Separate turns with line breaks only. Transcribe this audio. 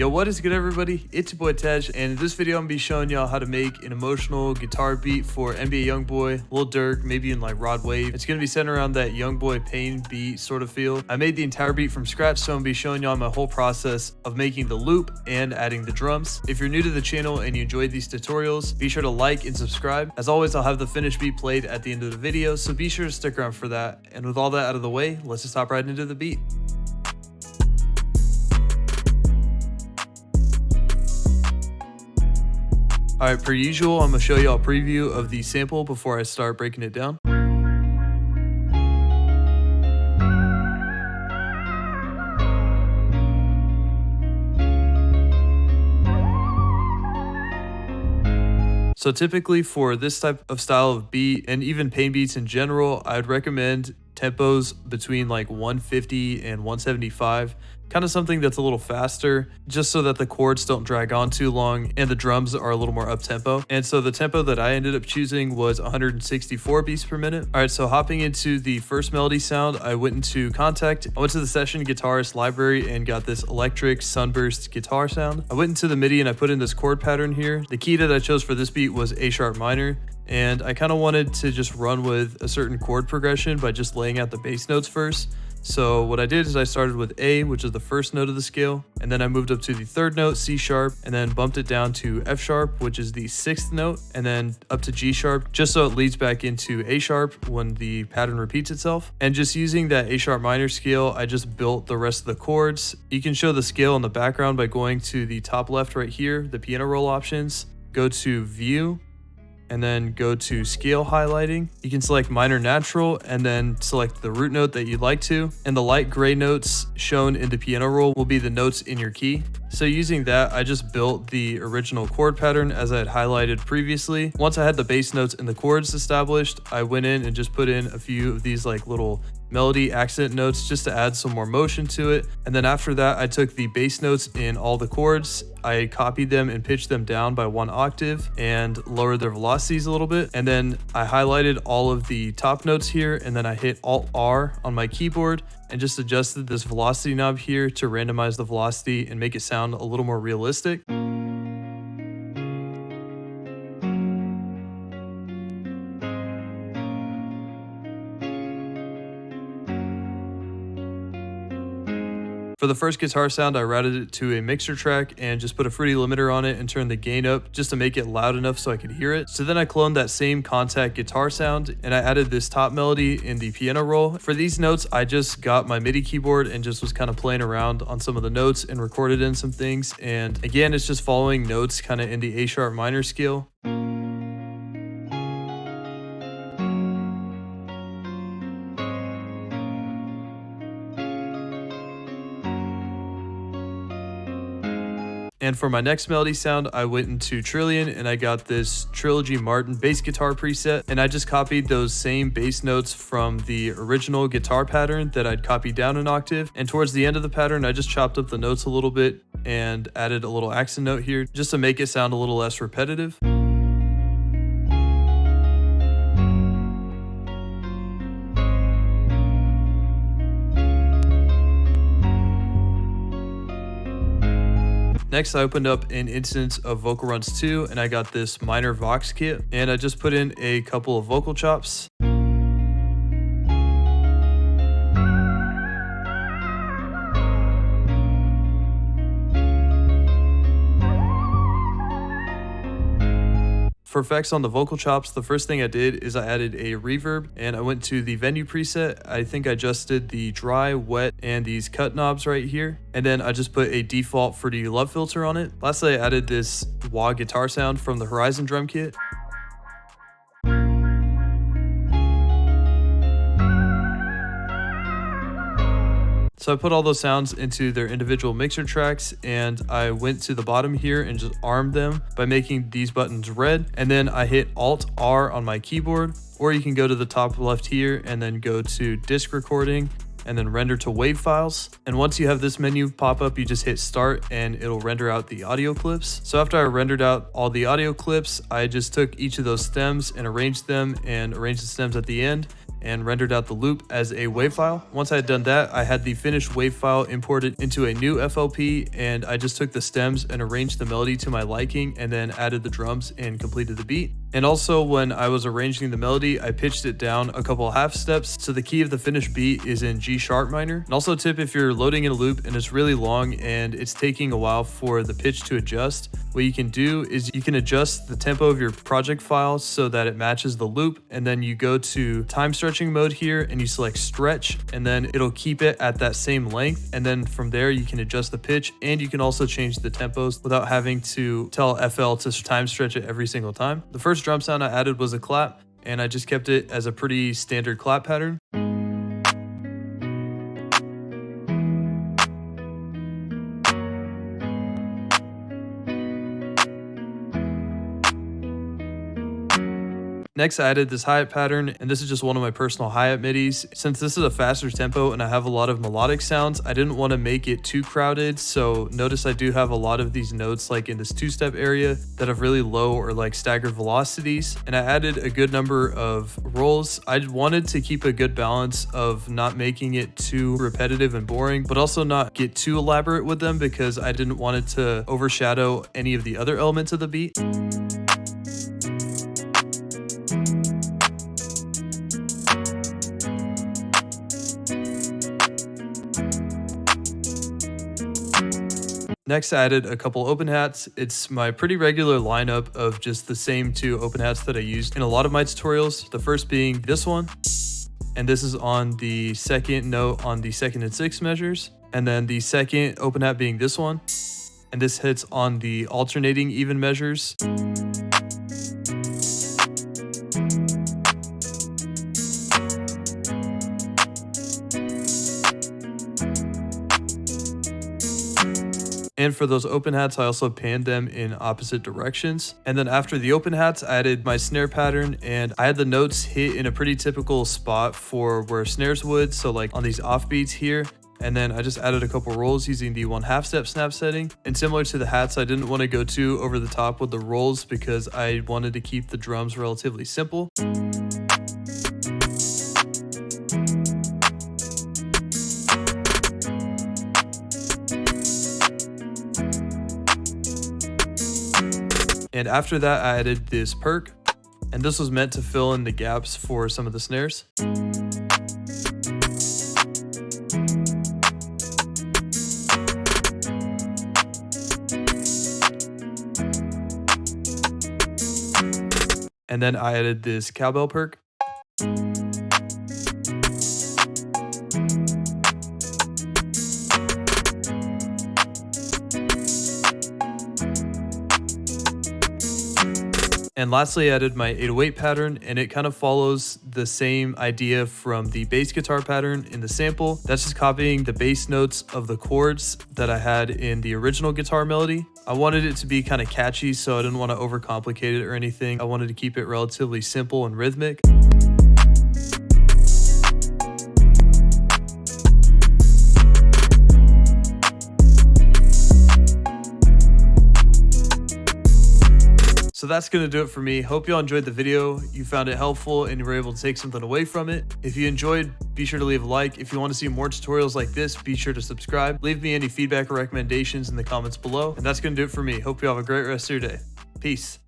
Yo, what is good everybody? It's your boy Tej, and in this video I'm gonna be showing y'all how to make an emotional guitar beat for NBA YoungBoy, Lil Durk, maybe in like Rod Wave. It's gonna be centered around that YoungBoy Pain beat sort of feel. I made the entire beat from scratch, so I'm gonna be showing y'all my whole process of making the loop and adding the drums. If you're new to the channel and you enjoyed these tutorials, be sure to like and subscribe. As always, I'll have the finished beat played at the end of the video, so be sure to stick around for that. And with all that out of the way, let's just hop right into the beat. Alright, per usual, I'm going to show y'all a preview of the sample before I start breaking it down. So typically for this type of style of beat, and even pain beats in general, I'd recommend tempos between like 150 and 175. Kind of something that's a little faster, just so that the chords don't drag on too long and the drums are a little more up tempo. And so the tempo that I ended up choosing was 164 beats per minute. All right, so hopping into the first melody sound, I went into Contact. I went to the session guitarist library and got this electric sunburst guitar sound. I went into the MIDI and I put in this chord pattern here. The key that I chose for this beat was A sharp minor. And I kind of wanted to just run with a certain chord progression by just laying out the bass notes first. So what I did is I started with A, which is the first note of the scale, and then I moved up to the third note, C sharp, and then bumped it down to F sharp, which is the sixth note, and then up to G sharp, just so it leads back into A sharp when the pattern repeats itself. And just using that A sharp minor scale, I just built the rest of the chords. You can show the scale in the background by going to the top left right here, the piano roll options, go to View, and then go to scale highlighting. You can select minor natural and then select the root note that you'd like to. And the light gray notes shown in the piano roll will be the notes in your key. So using that, I just built the original chord pattern as I had highlighted previously. Once I had the bass notes and the chords established, I went in and just put in a few of these like little melody accent notes just to add some more motion to it. And then after that, I took the bass notes in all the chords, I copied them and pitched them down by 1 octave and lowered their velocities a little bit. And then I highlighted all of the top notes here, and then I hit Alt-R on my keyboard and just adjusted this velocity knob here to randomize the velocity and make it sound a little more realistic. For the first guitar sound, I routed it to a mixer track and just put a fruity limiter on it and turned the gain up just to make it loud enough so I could hear it. So then I cloned that same Contact guitar sound and I added this top melody in the piano roll. For these notes, I just got my MIDI keyboard and just was kind of playing around on some of the notes and recorded in some things. And again, it's just following notes kind of in the A sharp minor scale. And for my next melody sound, I went into Trillion and I got this Trilogy Martin bass guitar preset. And I just copied those same bass notes from the original guitar pattern that I'd copied down an octave. And towards the end of the pattern, I just chopped up the notes a little bit and added a little accent note here just to make it sound a little less repetitive. Next, I opened up an instance of Vocal Runs 2 and I got this minor Vox kit and I just put in a couple of vocal chops. For effects on the vocal chops, the first thing I did is I added a reverb and I went to the venue preset. I think I adjusted the dry, wet, and these cut knobs right here. And then I just put a default fruity love filter on it. Lastly, I added this wah guitar sound from the Horizon drum kit. So I put all those sounds into their individual mixer tracks and I went to the bottom here and just armed them by making these buttons red. And then I hit Alt-R on my keyboard, or you can go to the top left here and then go to disc recording and then render to wave files. And once you have this menu pop up, you just hit start and it'll render out the audio clips. So after I rendered out all the audio clips, I just took each of those stems and arranged them and arranged the stems at the end. and rendered out the loop as a WAV file. Once I had done that, I had the finished WAV file imported into a new FLP, and I just took the stems and arranged the melody to my liking and then added the drums and completed the beat. And also when I was arranging the melody, I pitched it down a couple half steps so the key of the finished beat is in G sharp minor. And also a tip, if you're loading in a loop and it's really long and it's taking a while for the pitch to adjust, what you can do is you can adjust the tempo of your project file so that it matches the loop, and then you go to time stretching mode here and you select stretch, and then it'll keep it at that same length, and then from there you can adjust the pitch, and you can also change the tempos without having to tell FL to time stretch it every single time. The first drum sound I added was a clap, and I just kept it as a pretty standard clap pattern. Next, I added this hi-hat pattern, and this is just one of my personal hi-hat midis. Since this is a faster tempo and I have a lot of melodic sounds, I didn't want to make it too crowded, so notice I do have a lot of these notes like in this two-step area that have really low or like staggered velocities, and I added a good number of rolls. I wanted to keep a good balance of not making it too repetitive and boring, but also not get too elaborate with them because I didn't want it to overshadow any of the other elements of the beat. Next, I added a couple open hats. It's my pretty regular lineup of just the same two open hats that I used in a lot of my tutorials. The first being this one, and this is on the second note on the 2nd and 6th measures. And then the second open hat being this one, and this hits on the alternating even measures. And for those open hats, I also panned them in opposite directions. And then after the open hats, I added my snare pattern, and I had the notes hit in a pretty typical spot for where snares would. So like on these off beats here. And then I just added a couple rolls using the 1/2 step snap setting. And similar to the hats, I didn't want to go too over the top with the rolls because I wanted to keep the drums relatively simple. And after that, I added this perc, and this was meant to fill in the gaps for some of the snares. And then I added this cowbell perc. And lastly, I added my 808 pattern, and it kind of follows the same idea from the bass guitar pattern in the sample. That's just copying the bass notes of the chords that I had in the original guitar melody. I wanted it to be kind of catchy, so I didn't want to overcomplicate it or anything. I wanted to keep it relatively simple and rhythmic. So that's going to do it for me. Hope y'all enjoyed the video. You found it helpful and you were able to take something away from it. If you enjoyed, be sure to leave a like. If you want to see more tutorials like this, be sure to subscribe. Leave me any feedback or recommendations in the comments below. And that's going to do it for me. Hope you have a great rest of your day. Peace.